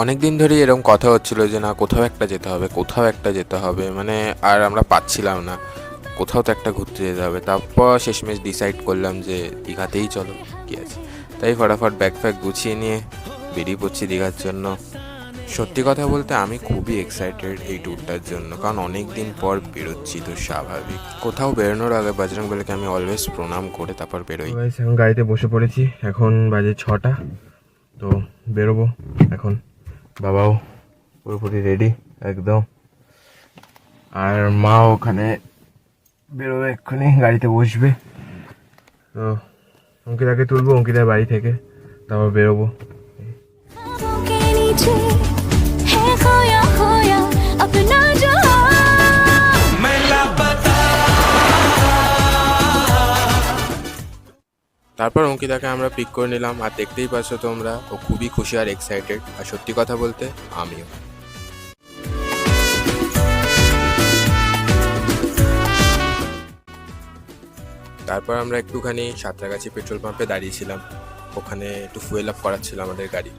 অনেক দিন ধরেই এরকম কথা হচ্ছিল যে না কোথাও একটা যেতে হবে, কোথাও একটা যেতে হবে, মানে আর আমরা পাচ্ছিলাম না। কোথাও তো একটা ঘুরতে যেতে হবে। তারপর শেষমেশ ডিসাইড করলাম যে দীঘাতেই চলো, কী আছে। তাই ফটাফট ব্যাগ ফ্যাগ গুছিয়ে নিয়ে বেরিয়ে পড়ছি দীঘার জন্য। সত্যি কথা বলতে আমি খুবই এক্সাইটেড এই ট্যুরটার জন্য, কারণ অনেক দিন পর বেরোচ্ছি, তো স্বাভাবিক। কোথাও বেরোনোর আগে বজরংবলীকে আমি অলওয়েজ প্রণাম করে তারপর বেরোই। এখন গাড়িতে বসে পড়েছি, এখন বাজে 6টা, তো বেরোবো এখন। বাবাও পুরোপুরি রেডি একদম, আর মা ওখানে বেরোবে এক্ষুনি, গাড়িতে বসবে। তো অঙ্কিতাকে তুলবো অঙ্কিতার বাড়ি থেকে, তারপর বেরোবো। তারপর অঙ্কিতাকে আমরা পিক করে নিলাম, আর দেখতেই পাচ্ছ তোমরা ও খুবই খুশি আর এক্সাইটেড, আর সত্যি কথা বলতে আমিও। তারপর আমরা একটুখানি সাঁতরাগাছি পেট্রোল পাম্পে দাঁড়িয়েছিলাম, ওখানে একটু ফুয়েল আপ করাচ্ছিল আমাদের গাড়ি,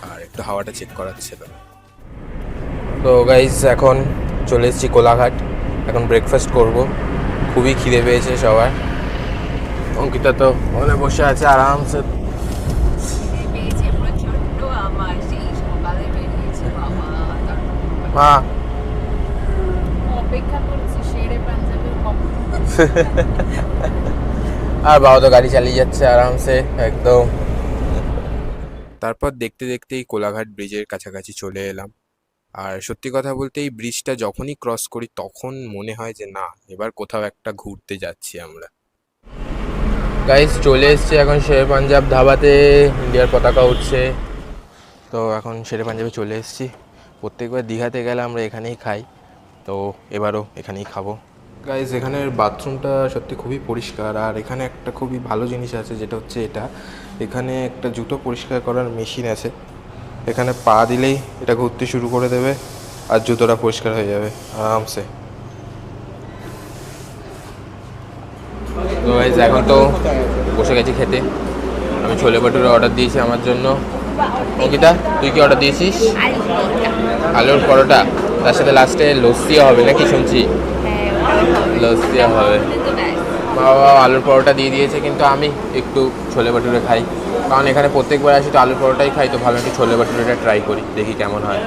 আর একটু হাওয়াটা চেক করাচ্ছিল। তো গাইজ এখন চলে এসেছি কোলাঘাট, এখন ব্রেকফাস্ট করব। খুবই খিদে পেয়েছে সবার। অঙ্কিতা তো ওখানে বসে আছে আরামসে। মা আর বাবা তো গাড়ি চালিয়ে যাচ্ছে আরামসে একদম। তারপর দেখতে দেখতেই কোলাঘাট ব্রিজের কাছাকাছি চলে এলাম। আর সত্যি কথা বলতে এই ব্রিজটা যখনই ক্রস করি তখন মনে হয় যে না, এবার কোথাও একটা ঘুরতে যাচ্ছি আমরা। গাইস চলে এসছে এখন শেরে পাঞ্জাব ধাবাতে, ইন্ডিয়ার পতাকা উঠছে। তো এখন শেরে পাঞ্জাবে চলে এসেছি। প্রত্যেকবার দীঘাতে গেলে আমরা এখানেই খাই, তো এবারও এখানেই খাবো। গাইস এখানের বাথরুমটা সত্যি খুবই পরিষ্কার, আর এখানে একটা খুবই ভালো জিনিস আছে, যেটা হচ্ছে এখানে একটা জুতো পরিষ্কার করার মেশিন আছে। এখানে পা দিলেই এটা ঘুরতে শুরু করে দেবে, আর জুতোটা পরিষ্কার হয়ে যাবে আরামসে। তো গাইস এখন তো বসে গেছি খেতে। আমি ছোলে ভাটুরে অর্ডার দিয়েছি আমার জন্য। অঙ্কিতা তুই কি অর্ডার দিয়েছিস? আলুর পরোটা, তার সাথে লাস্টে লস্যিও হবে নাকি শুনছি? লস্যিও হবে। বাবা আলুর পরোটা দিয়ে দিয়েছে, কিন্তু আমি একটু ছোলে ভাটুরে খাই, কারণ এখানে প্রত্যেকবার আসি তো আলুর পরোটাই খাই, তো ভালো একটু ছোলে ভাটুরেটা ট্রাই করি, দেখি কেমন হয়।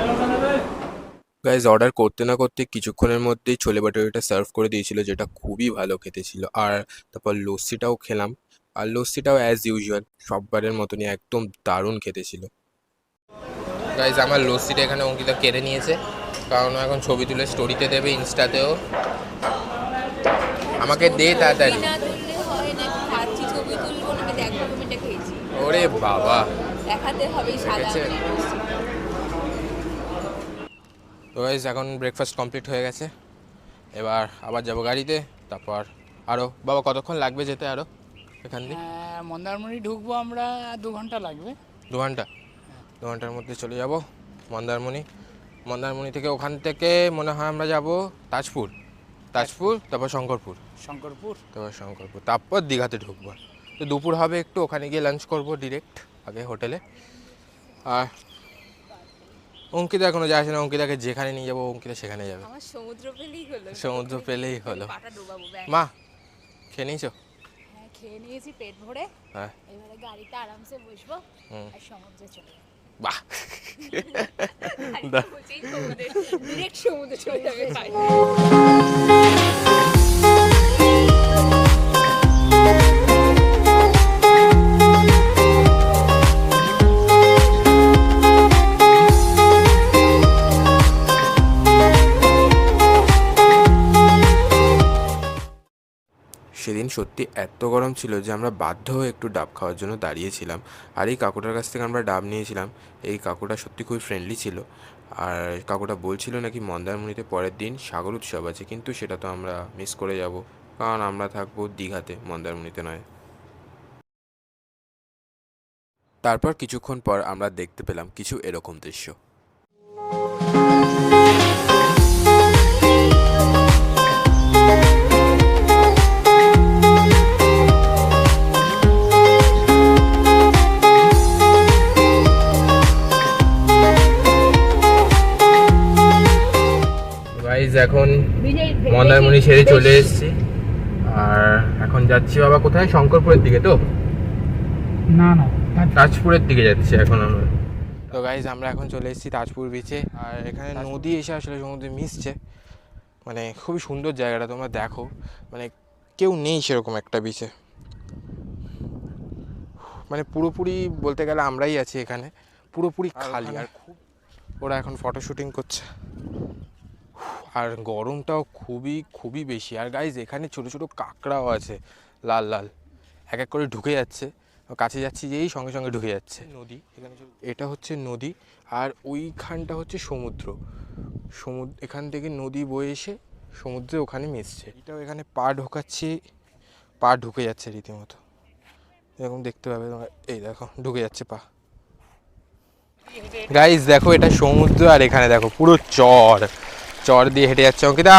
গাইজ অর্ডার করতে না করতে কিছুক্ষণের মধ্যেই ছোলে ভাটুরেটা সার্ভ করে দিয়েছিল, যেটা খুবই ভালো খেতে ছিল। আর তারপর লস্যিটাও খেলাম, আর লস্যিটাও অ্যাজ ইউজুয়াল সববারের মতনই একদম দারুণ খেতে ছিল। গাইজ আমার লস্যিটা এখানে অঙ্কিতা কেড়ে নিয়েছে, কারণ এখন ছবি তুলে স্টোরিতে দেবে, ইনস্টাতেও। আমাকে দে তাড়াতাড়ি। ওরে বাবা, তো গাইজ এখন ব্রেকফাস্ট কমপ্লিট হয়ে গেছে, এবার আবার যাব গাড়িতে। তারপর আরও বাবা কতক্ষণ লাগবে যেতে আরও এখান থেকে? মন্দারমণি ঢুকবো আমরা, 2 ঘন্টা লাগবে। 2 ঘন্টা? 2 ঘন্টার মধ্যে চলে যাব মন্দারমণি। মন্দারমণি থেকে ওখান থেকে মনে হয় আমরা যাব তাজপুর, তারপর শঙ্করপুর, তারপর দীঘাতে ঢুকবো। তো দুপুর হবে একটু, ওখানে গিয়ে লাঞ্চ করবো ডিরেক্ট আগে হোটেলে। আর অঙ্কিতা এখনো যাচ্ছে না, অঙ্কিতাকে যেখানে নিয়ে যাবো অঙ্কিতা সেখানে যাবে। সমুদ্র পেলেই হলো। মা খেয়ে নিয়েছো? হ্যাঁ খেয়ে নিয়েছি পেট ভরে। হ্যাঁ এবারে গাড়িতে আরামসে বসবো আর সমুদ্রে চলে যাবো। বাহ ডিরেক্ট সমুদ্রে চলে যাবে। সেদিন সত্যি এত গরম ছিল যে আমরা বাধ্য হয়ে একটু ডাব খাওয়ার জন্য দাঁড়িয়েছিলাম। আর এই কাকুটার কাছ থেকে আমরা ডাব নিয়েছিলাম। এই কাকুটা সত্যি খুবই ফ্রেন্ডলি ছিল, আর কাকুটা বলছিল নাকি মন্দারমণিতে পরের দিন সাগর উৎসব আছে, কিন্তু সেটা তো আমরা মিস করে যাব, কারণ আমরা থাকবো দীঘাতে, মন্দারমণিতে নয়। তারপর কিছুক্ষণ পর আমরা দেখতে পেলাম কিছু এরকম দৃশ্য। গাইজ এখন মন্দারমণি ছেড়ে চলে এসেছি আর এখন যাচ্ছি বাবা কোথায়, শঙ্করপুরের দিকে তো না তাজপুরের দিকে যাচ্ছি এখন আমরা। তো গাইজ আমরা এখন চলে এসেছি তাজপুর বিচে, আর এখানে নদী এসে আসলে সমুদ্রে মিশছে, মানে খুবই সুন্দর জায়গাটা, তোমরা দেখো, মানে কেউ নেই সেরকম একটা বিচে, মানে পুরোপুরি বলতে গেলে আমরাই আছি এখানে, পুরোপুরি খালি। আর খুব ওরা এখন ফটো শুটিং করছে, আর গরমটাও খুবই খুবই বেশি। আর গাইজ এখানে ছোটো ছোটো কাঁকড়াও আছে, লাল লাল, এক এক করে ঢুকে যাচ্ছে, কাছে যাচ্ছি যেই সঙ্গে সঙ্গে ঢুকে যাচ্ছে। নদী এখানে, এটা হচ্ছে নদী, আর ওইখানটা হচ্ছে সমুদ্র। এখান থেকে নদী বয়ে এসে সমুদ্রে ওখানে মিশছে। এটাও এখানে পা ঢোকাচ্ছি, পা ঢুকে যাচ্ছে রীতিমতো, এরকম দেখতে পাবে তোমার, এই দেখো ঢুকে যাচ্ছে পা। গাইজ দেখো এটা সমুদ্র, আর এখানে দেখো পুরো চর দিয়ে হেঁটে যাচ্ছে অঙ্কিতা।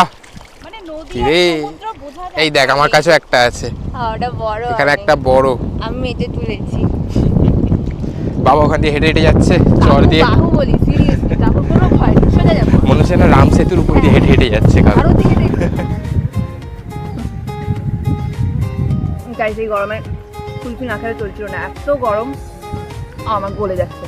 মানে নদী কি রে, আর সমুদ্র বোঝা যায়। এই দেখ আমার কাছেও একটা আছে, ওটা বড়, এখানে একটা বড়, আমি এটা তুলেছি। বাবা ওখান দিয়ে হেঁটে হেঁটে যাচ্ছে চর দিয়ে, বাহুবলি সিরিয়াসলি, তারপর কোনো ভয় নেই, সোজা যাবো। মনে হচ্ছে না রাম সেতুর উপর দিয়ে হেঁটে হেঁটে যাচ্ছে কারো। আরো দিকে দেখি গাইস, এই গরমে কুলফি না খেলে চলছিল না, এত গরম আমার গলে যাচ্ছে।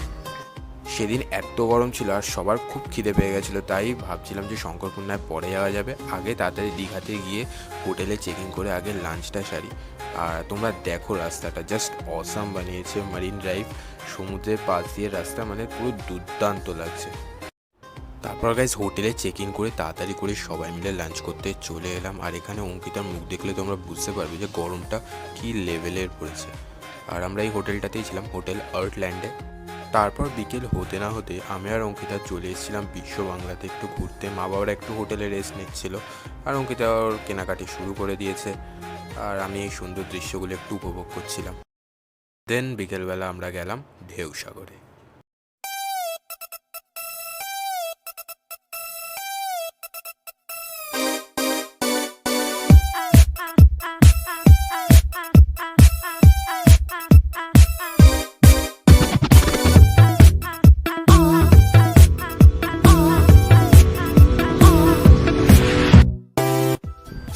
সেদিন এত গরম ছিল আর সবার খুব খিদে পেয়ে গেছিলো, তাই ভাবছিলাম যে শঙ্করপুরনায় পরে যাওয়া যাবে, আগে তাড়াতাড়ি দীঘাতে গিয়ে হোটেলে চেকিং করে আগে লাঞ্চটা সারি। আর তোমরা দেখো রাস্তাটা জাস্ট অসাম বানিয়েছে, মারিন ড্রাইভ সমুদ্রের পাশ দিয়ে রাস্তা, মানে পুরো দুর্দান্ত লাগছে। তারপর গাইজ হোটেলে চেক ইন করে তাড়াতাড়ি করে সবাই মিলে লাঞ্চ করতে চলে এলাম। আর এখানে অঙ্কিতার মুখ দেখলে তোমরা বুঝতে পারবে যে গরমটা কী লেভেলের পড়েছে। আর আমরা এই হোটেলটাতেই ছিলাম, হোটেল আর্টল্যান্ডে। তারপর বিকেল হতে না হতে আমি আর অঙ্কিতা চলে এসেছিলাম বিশ্ব বাংলাতে একটু ঘুরতে। মা বাবারা একটু হোটেলে রেস্ট নিচ্ছিল, আর অঙ্কিতা ওর কেনাকাটি শুরু করে দিয়েছে, আর আমি এই সুন্দর দৃশ্যগুলো একটু উপভোগ করছিলাম। দেন বিকেলবেলা আমরা গেলাম ঢেউসাগরে।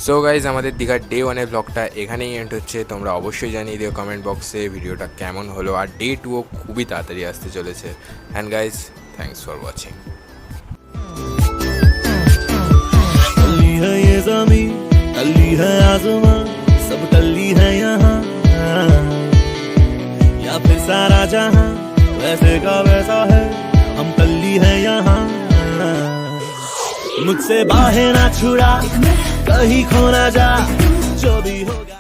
সো গাইজ আমাদের দীঘার ডে 1-এর ব্লগটা এখানেই এন্ড হচ্ছে। তোমরা অবশ্যই জানিয়ে দিও কমেন্ট বক্সে ভিডিওটা কেমন হলো। আর ডে 2ও খুবই তাড়াতাড়ি আসতে চলেছে। And guys thanks for watching. टल्ली है ये ज़मीं, टल्ली है आसमां, सब टल्ली है यहाँ, या फिर सारा जहां वैसे का वैसा है, हम टल्ली है यहाँ। मुझसे बाहें ना छुड़ा, कहीं खो ना जा, जो भी होगा।